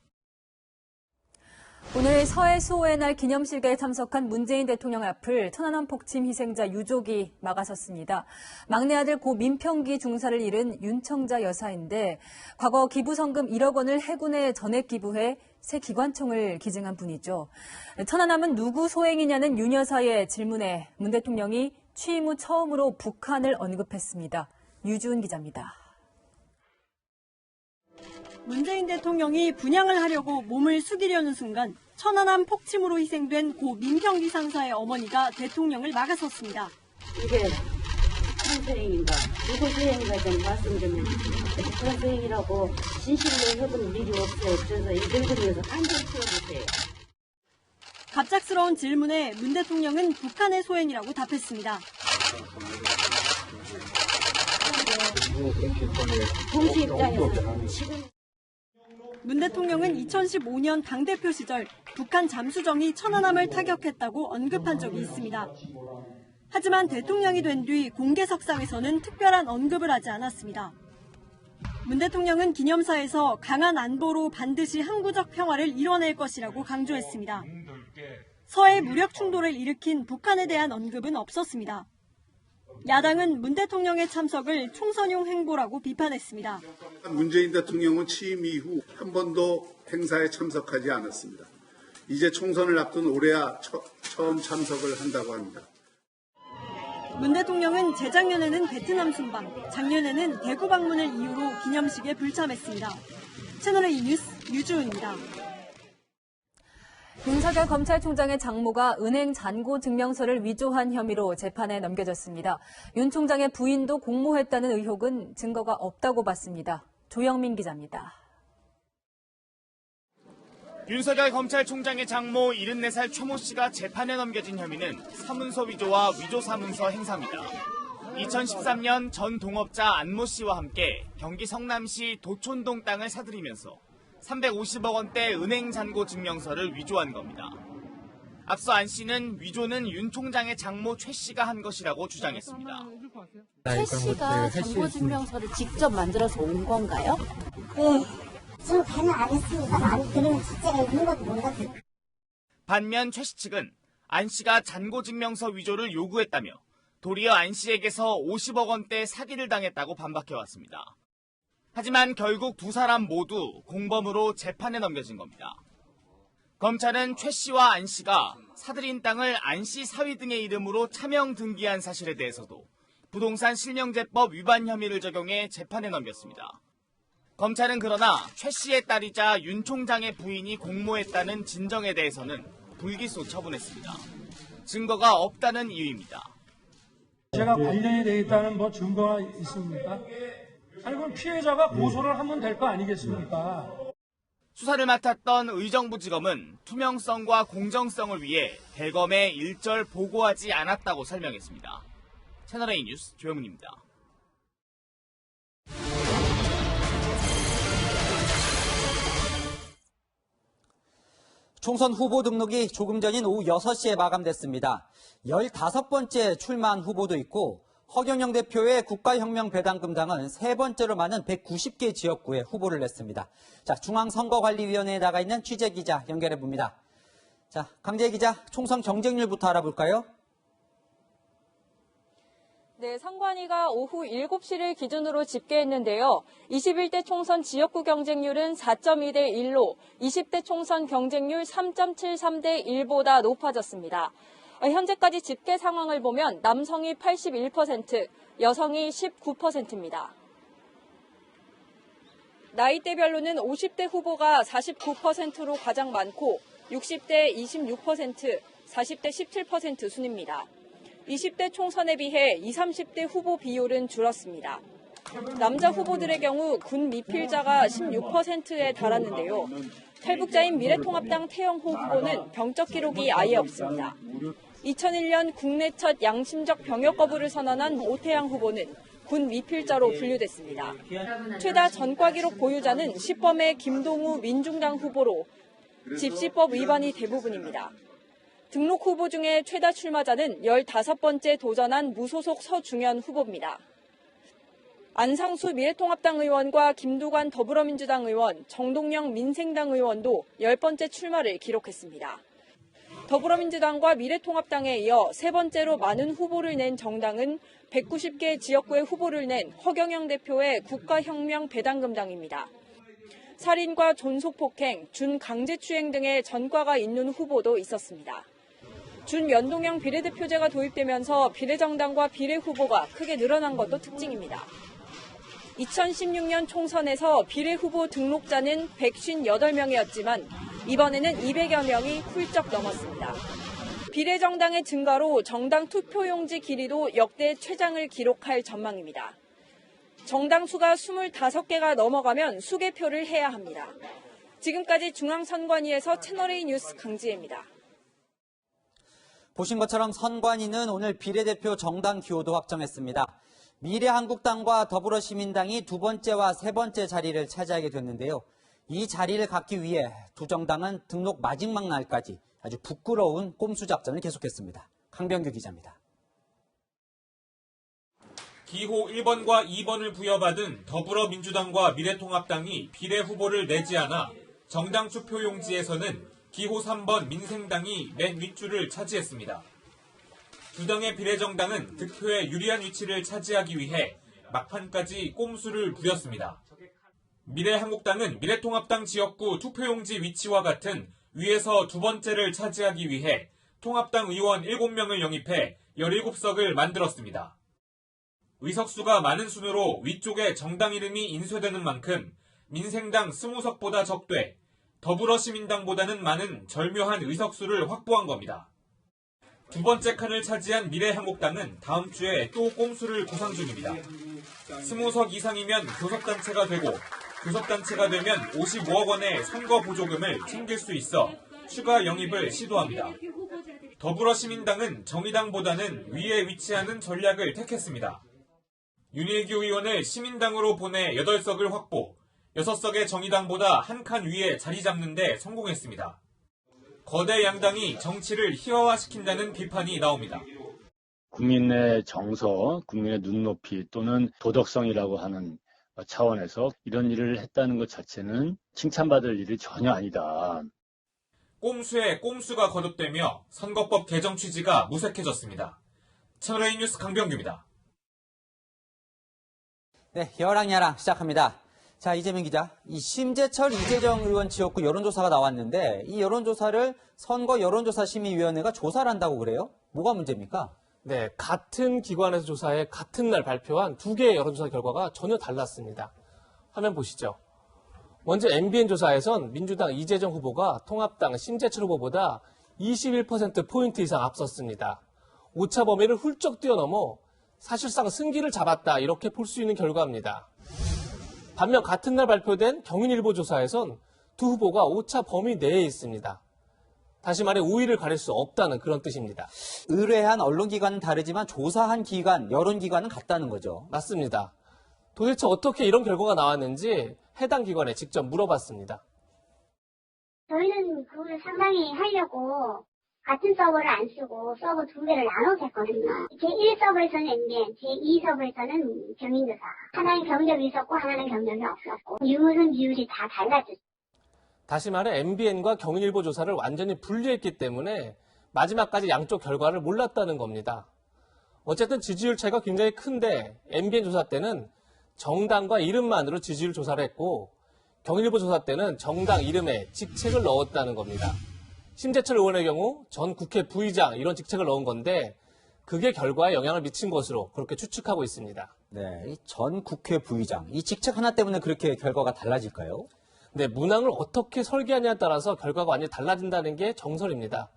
오늘 서해수호의 날 기념식에 참석한 문재인 대통령 앞을 천안함 폭침 희생자 유족이 막아섰습니다. 막내 아들 고 민평기 중사를 잃은 윤청자 여사인데 과거 기부성금 1억 원을 해군에 전액 기부해 새 기관총을 기증한 분이죠. 천안함은 누구 소행이냐는 윤 여사의 질문에 문 대통령이 취임 후 처음으로 북한을 언급했습니다. 유주은 기자입니다. 문재인 대통령이 분양을 하려고 몸을 숙이려는 순간 천안함 폭침으로 희생된 고 민평기 상사의 어머니가 대통령을 막아섰습니다. 이게 무슨 소행인가, 누구 소행인가 좀 말씀 좀 해주세요. 그런 소행이라고 진실로 해본 일이 없어요. 그래서 이 정도에서 한점 치워주세요. 갑작스러운 질문에 문 대통령은 북한의 소행이라고 답했습니다. 동시 입장에서 지금 문 대통령은 2015년 당대표 시절 북한 잠수정이 천안함을 타격했다고 언급한 적이 있습니다. 하지만 대통령이 된 뒤 공개석상에서는 특별한 언급을 하지 않았습니다. 문 대통령은 기념사에서 강한 안보로 반드시 항구적 평화를 이뤄낼 것이라고 강조했습니다. 서해 무력 충돌을 일으킨 북한에 대한 언급은 없었습니다. 야당은 문 대통령의 참석을 총선용 행보라고 비판했습니다. 문재인 대통령은 취임 이후 한 번도 행사에 참석하지 않았습니다. 이제 총선을 앞둔 올해야 처음 참석을 한다고 합니다. 문 대통령은 재작년에는 베트남 순방, 작년에는 대구 방문을 이유로 기념식에 불참했습니다. 채널A 뉴스 유주은입니다. 윤석열 검찰총장의 장모가 은행 잔고 증명서를 위조한 혐의로 재판에 넘겨졌습니다. 윤 총장의 부인도 공모했다는 의혹은 증거가 없다고 봤습니다. 조영민 기자입니다. 윤석열 검찰총장의 장모 74살 최모 씨가 재판에 넘겨진 혐의는 사문서 위조와 위조 사문서 행사입니다. 2013년 전 동업자 안모 씨와 함께 경기 성남시 도촌동 땅을 사들이면서 350억 원대 은행 잔고 증명서를 위조한 겁니다. 앞서 안 씨는 위조는 윤 총장의 장모 최 씨가 한 것이라고 주장했습니다. 최 씨가 잔고 증명서를 직접 만들어서 온 건가요? 네. 저 배는 안 했으니까 나는 그런 실제가 있는 것도 몰랐어요. 반면 최 씨 측은 안 씨가 잔고 증명서 위조를 요구했다며 도리어 안 씨에게서 50억 원대 사기를 당했다고 반박해왔습니다. 하지만 결국 두 사람 모두 공범으로 재판에 넘겨진 겁니다. 검찰은 최 씨와 안 씨가 사들인 땅을 안 씨 사위 등의 이름으로 차명 등기한 사실에 대해서도 부동산 실명제법 위반 혐의를 적용해 재판에 넘겼습니다. 검찰은 그러나 최 씨의 딸이자 윤 총장의 부인이 공모했다는 진정에 대해서는 불기소 처분했습니다. 증거가 없다는 이유입니다. 제가 관련이 되어 있다는 증거가 있습니까? 아니 그럼 피해자가 고소를 하면 될 거 아니겠습니까? 수사를 맡았던 의정부지검은 투명성과 공정성을 위해 대검에 일절 보고하지 않았다고 설명했습니다. 채널A 뉴스 조영민입니다. 총선 후보 등록이 조금 전인 오후 6시에 마감됐습니다. 15번째 출마한 후보도 있고 허경영 대표의 국가혁명배당금당은 3번째로 많은 190개 지역구에 후보를 냈습니다. 자, 중앙선거관리위원회에 나가 있는 취재기자 연결해봅니다. 자, 강재희 기자, 총선 경쟁률부터 알아볼까요? 네, 선관위가 오후 7시를 기준으로 집계했는데요. 21대 총선 지역구 경쟁률은 4.2대 1로 20대 총선 경쟁률 3.73대 1보다 높아졌습니다. 현재까지 집계 상황을 보면 남성이 81%, 여성이 19%입니다. 나이대별로는 50대 후보가 49%로 가장 많고 60대 26%, 40대 17% 순입니다. 20대 총선에 비해 20, 30대 후보 비율은 줄었습니다. 남자 후보들의 경우 군 미필자가 16%에 달하는데요. 탈북자인 미래통합당 태영호 후보는 병적 기록이 아예 없습니다. 2001년 국내 첫 양심적 병역 거부를 선언한 오태양 후보는 군 미필자로 분류됐습니다. 최다 전과 기록 보유자는 시범의 김동우 민중당 후보로 집시법 위반이 대부분입니다. 등록 후보 중에 최다 출마자는 15번째 도전한 무소속 서중현 후보입니다. 안상수 미래통합당 의원과 김두관 더불어민주당 의원, 정동영 민생당 의원도 10번째 출마를 기록했습니다. 더불어민주당과 미래통합당에 이어 3번째로 많은 후보를 낸 정당은 190개 지역구에 후보를 낸 허경영 대표의 국가혁명배당금당입니다. 살인과 존속폭행, 준강제추행 등의 전과가 있는 후보도 있었습니다. 준연동형 비례대표제가 도입되면서 비례정당과 비례후보가 크게 늘어난 것도 특징입니다. 2016년 총선에서 비례후보 등록자는 158명이었지만 이번에는 200여 명이 훌쩍 넘었습니다. 비례정당의 증가로 정당 투표용지 길이도 역대 최장을 기록할 전망입니다. 정당 수가 25개가 넘어가면 수개표를 해야 합니다. 지금까지 중앙선관위에서 채널A 뉴스 강지혜입니다. 보신 것처럼 선관위는 오늘 비례대표 정당 기호도 확정했습니다. 미래한국당과 더불어시민당이 2번째와 3번째 자리를 차지하게 됐는데요. 이 자리를 갖기 위해 두 정당은 등록 마지막 날까지 아주 부끄러운 꼼수 작전을 계속했습니다. 강병규 기자입니다. 기호 1번과 2번을 부여받은 더불어민주당과 미래통합당이 비례 후보를 내지 않아 정당 투표용지에서는 기호 3번 민생당이 맨 윗줄을 차지했습니다. 두 당의 비례정당은 득표에 유리한 위치를 차지하기 위해 막판까지 꼼수를 부렸습니다. 미래한국당은 미래통합당 지역구 투표용지 위치와 같은 위에서 2번째를 차지하기 위해 통합당 의원 7명을 영입해 17석을 만들었습니다. 의석수가 많은 순으로 위쪽에 정당 이름이 인쇄되는 만큼 민생당 20석보다 적되 더불어시민당보다는 많은 절묘한 의석수를 확보한 겁니다. 두 번째 칸을 차지한 미래한국당은 다음 주에 또 꼼수를 구상 중입니다. 20석 이상이면 교섭단체가 되고 교섭단체가 되면 55억 원의 선거 보조금을 챙길 수 있어 추가 영입을 시도합니다. 더불어시민당은 정의당보다는 위에 위치하는 전략을 택했습니다. 윤일규 의원을 시민당으로 보내 8석을 확보, 6석의 정의당보다 한 칸 위에 자리 잡는 데 성공했습니다. 거대 양당이 정치를 희화화시킨다는 비판이 나옵니다. 국민의 정서, 국민의 눈높이 또는 도덕성이라고 하는 차원에서 이런 일을 했다는 것 자체는 칭찬받을 일이 전혀 아니다. 꼼수에 꼼수가 거듭되며 선거법 개정 취지가 무색해졌습니다. 채널A 뉴스 강병규입니다. 네, 여랑야랑 시작합니다. 자, 이재명 기자, 이 심재철, 이재정 의원 지역구 여론조사가 나왔는데 이 여론조사를 선거 여론조사심의위원회가 조사를 한다고 그래요? 뭐가 문제입니까? 네, 같은 기관에서 조사해 같은 날 발표한 두 개의 여론조사 결과가 전혀 달랐습니다. 화면 보시죠. 먼저 MBN 조사에선 민주당 이재정 후보가 통합당 심재철 후보보다 21%포인트 이상 앞섰습니다. 오차 범위를 훌쩍 뛰어넘어 사실상 승기를 잡았다 이렇게 볼 수 있는 결과입니다. 반면 같은 날 발표된 경인일보 조사에선 두 후보가 오차 범위 내에 있습니다. 다시 말해 우위를 가릴 수 없다는 그런 뜻입니다. 의뢰한 언론기관은 다르지만 조사한 기관, 여론기관은 같다는 거죠. 맞습니다. 도대체 어떻게 이런 결과가 나왔는지 해당 기관에 직접 물어봤습니다. 저희는 그거를 상당히 하려고 같은 서버를 안 쓰고 서버 두 개를 나눠서 했거든요. 제1 서버에서는 MBN, 제2 서버에서는 경인조사. 하나는 경적이 있었고 하나는 경적이 없었고 유무선 비율이 다 달라졌어요. 다시 말해 MBN과 경인일보 조사를 완전히 분리했기 때문에 마지막까지 양쪽 결과를 몰랐다는 겁니다. 어쨌든 지지율 차이가 굉장히 큰데 MBN 조사 때는 정당과 이름만으로 지지율 조사를 했고 경인일보 조사 때는 정당 이름에 직책을 넣었다는 겁니다. 심재철 의원의 경우 전 국회 부의장 이런 직책을 넣은 건데 그게 결과에 영향을 미친 것으로 그렇게 추측하고 있습니다. 네, 이 전 국회 부의장, 이 직책 하나 때문에 그렇게 결과가 달라질까요? 네, 문항을 어떻게 설계하냐에 따라서 결과가 완전히 달라진다는 게 정설입니다.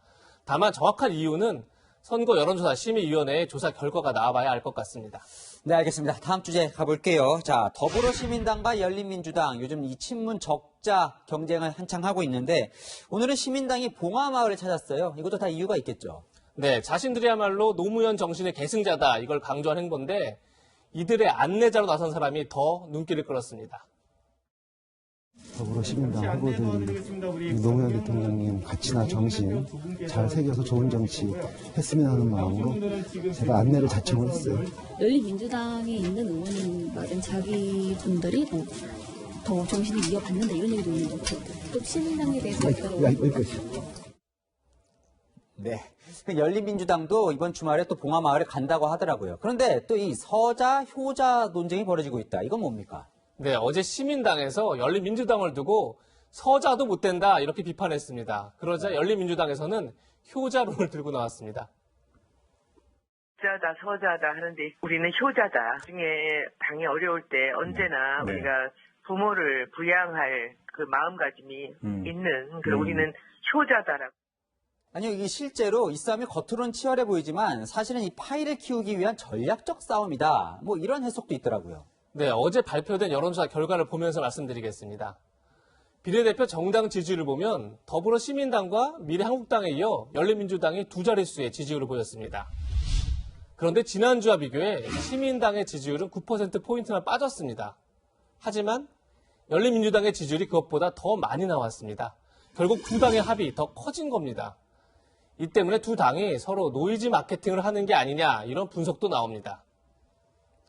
다만 정확한 이유는 선거 여론조사 심의위원회의 조사 결과가 나와봐야 알 것 같습니다. 네, 알겠습니다. 다음 주제 가볼게요. 자, 더불어시민당과 열린민주당 요즘 이 친문 적자 경쟁을 한창 하고 있는데 오늘은 시민당이 봉화마을을 찾았어요. 이것도 다 이유가 있겠죠. 네, 자신들이야말로 노무현 정신의 계승자다 이걸 강조한 행보인데 이들의 안내자로 나선 사람이 더 눈길을 끌었습니다. 더불어시민당 후보들이 노무현 대통령님 가치나 정신 잘 새겨서 좋은 정치 했으면 하는 마음으로 제가 안내를 자청을 했어요. 열린민주당에 있는 의원님 말은 자기 분들이 더 정신을 이어받는다 이런 얘기도 있는 것 같아요. 또 시민당에 대해서 여기까지. 네. 열린민주당도 이번 주말에 또 봉화마을에 간다고 하더라고요. 그런데 또 이 서자, 효자 논쟁이 벌어지고 있다. 이건 뭡니까? 네, 어제 시민당에서 열린민주당을 두고 서자도 못 된다 이렇게 비판했습니다. 그러자 열린민주당에서는 효자론을 들고 나왔습니다. 효자다, 서자다 하는데 우리는 효자다. 나중에 당이 어려울 때 언제나 우리가 부모를 부양할 그 마음가짐이 있는 그런 우리는 효자다라고. 아니요, 이게 실제로 이 싸움이 겉으로는 치열해 보이지만 사실은 이 파이를 키우기 위한 전략적 싸움이다. 뭐 이런 해석도 있더라고요. 네, 어제 발표된 여론조사 결과를 보면서 말씀드리겠습니다. 비례대표 정당 지지율을 보면 더불어시민당과 미래한국당에 이어 열린민주당이 두 자릿수의 지지율을 보였습니다. 그런데 지난주와 비교해 시민당의 지지율은 9%포인트나 빠졌습니다. 하지만 열린민주당의 지지율이 그것보다 더 많이 나왔습니다. 결국 두 당의 합이 더 커진 겁니다. 이 때문에 두 당이 서로 노이즈 마케팅을 하는 게 아니냐 이런 분석도 나옵니다.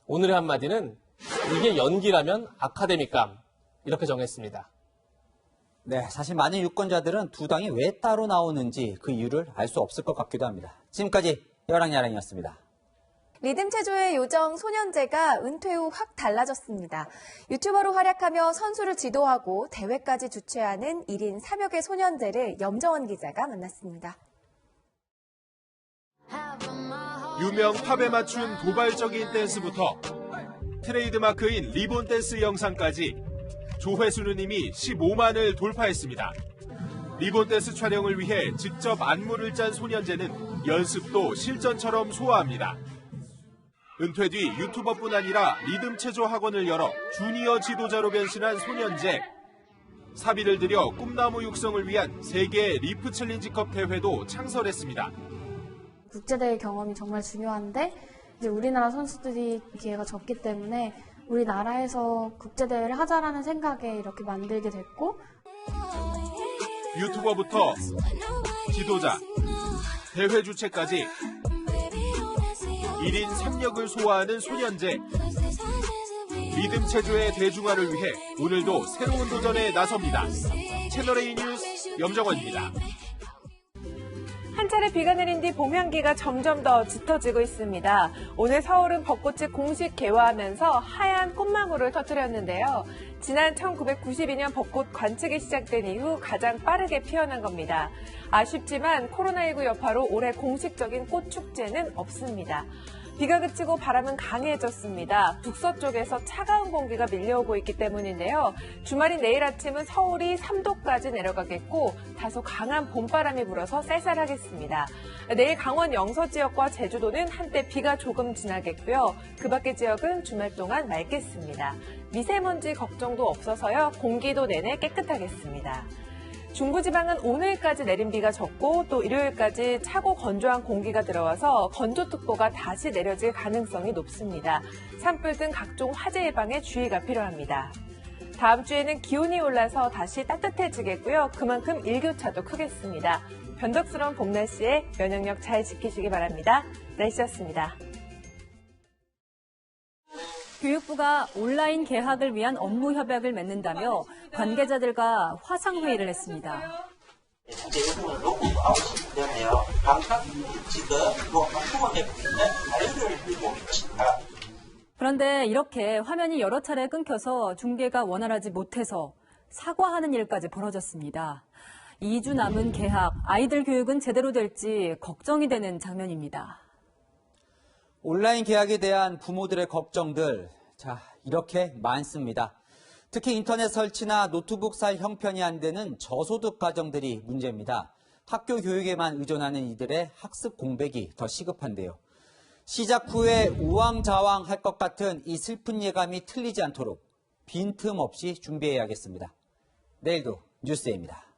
오늘의 한마디는 이게 연기라면 아카데미감 이렇게 정했습니다. 네, 사실 많은 유권자들은 두 당이 왜 따로 나오는지 그 이유를 알 수 없을 것 같기도 합니다. 지금까지 여랑야랑이었습니다. 리듬 체조의 요정 소년재가 은퇴 후 확 달라졌습니다. 유튜버로 활약하며 선수를 지도하고 대회까지 주최하는 1인 3역의 소년재를 염정원 기자가 만났습니다. 유명 팝에 맞춘 도발적인 댄스부터 트레이드마크인 리본 댄스 영상까지 조회수 누님이 15만을 돌파했습니다. 리본 댄스 촬영을 위해 직접 안무를 짠 소년재는 연습도 실전처럼 소화합니다. 은퇴 뒤 유튜버뿐 아니라 리듬 체조 학원을 열어 주니어 지도자로 변신한 소년재. 사비를 들여 꿈나무 육성을 위한 세계 리프 챌린지컵 대회도 창설했습니다. 국제대회 경험이 정말 중요한데 이제 우리나라 선수들이 기회가 적기 때문에 우리나라에서 국제대회를 하자라는 생각에 이렇게 만들게 됐고 유튜버부터 지도자, 대회 주최까지 1인 3역을 소화하는 소년재. 리듬 체조의 대중화를 위해 오늘도 새로운 도전에 나섭니다. 채널A 뉴스 염정원입니다. 한 차례 비가 내린 뒤 봄 향기가 점점 더 짙어지고 있습니다. 오늘 서울은 벚꽃이 공식 개화하면서 하얀 꽃망울을 터뜨렸는데요. 지난 1992년 벚꽃 관측이 시작된 이후 가장 빠르게 피어난 겁니다. 아쉽지만 코로나19 여파로 올해 공식적인 꽃축제는 없습니다. 비가 그치고 바람은 강해졌습니다. 북서쪽에서 차가운 공기가 밀려오고 있기 때문인데요. 주말인 내일 아침은 서울이 3도까지 내려가겠고 다소 강한 봄바람이 불어서 쌀쌀하겠습니다. 내일 강원 영서 지역과 제주도는 한때 비가 조금 지나겠고요. 그 밖의 지역은 주말 동안 맑겠습니다. 미세먼지 걱정도 없어서요. 공기도 내내 깨끗하겠습니다. 중부지방은 오늘까지 내린 비가 적고 또 일요일까지 차고 건조한 공기가 들어와서 건조특보가 다시 내려질 가능성이 높습니다. 산불 등 각종 화재 예방에 주의가 필요합니다. 다음 주에는 기온이 올라서 다시 따뜻해지겠고요. 그만큼 일교차도 크겠습니다. 변덕스러운 봄 날씨에 면역력 잘 지키시기 바랍니다. 날씨였습니다. 교육부가 온라인 개학을 위한 업무 협약을 맺는다며 관계자들과 화상회의를 했습니다. 현재 요금은 로고 9시 되네요. 각각 지금 학부모의 자유를 들고 올 것입니다. 그런데 이렇게 화면이 여러 차례 끊겨서 중계가 원활하지 못해서 사과하는 일까지 벌어졌습니다. 2주 남은 개학, 아이들 교육은 제대로 될지 걱정이 되는 장면입니다. 온라인 개학에 대한 부모들의 걱정들, 이렇게 많습니다. 특히 인터넷 설치나 노트북 살 형편이 안 되는 저소득 가정들이 문제입니다. 학교 교육에만 의존하는 이들의 학습 공백이 더 시급한데요. 시작 후에 우왕좌왕할 것 같은 이 슬픈 예감이 틀리지 않도록 빈틈없이 준비해야겠습니다. 내일도 뉴스에입니다.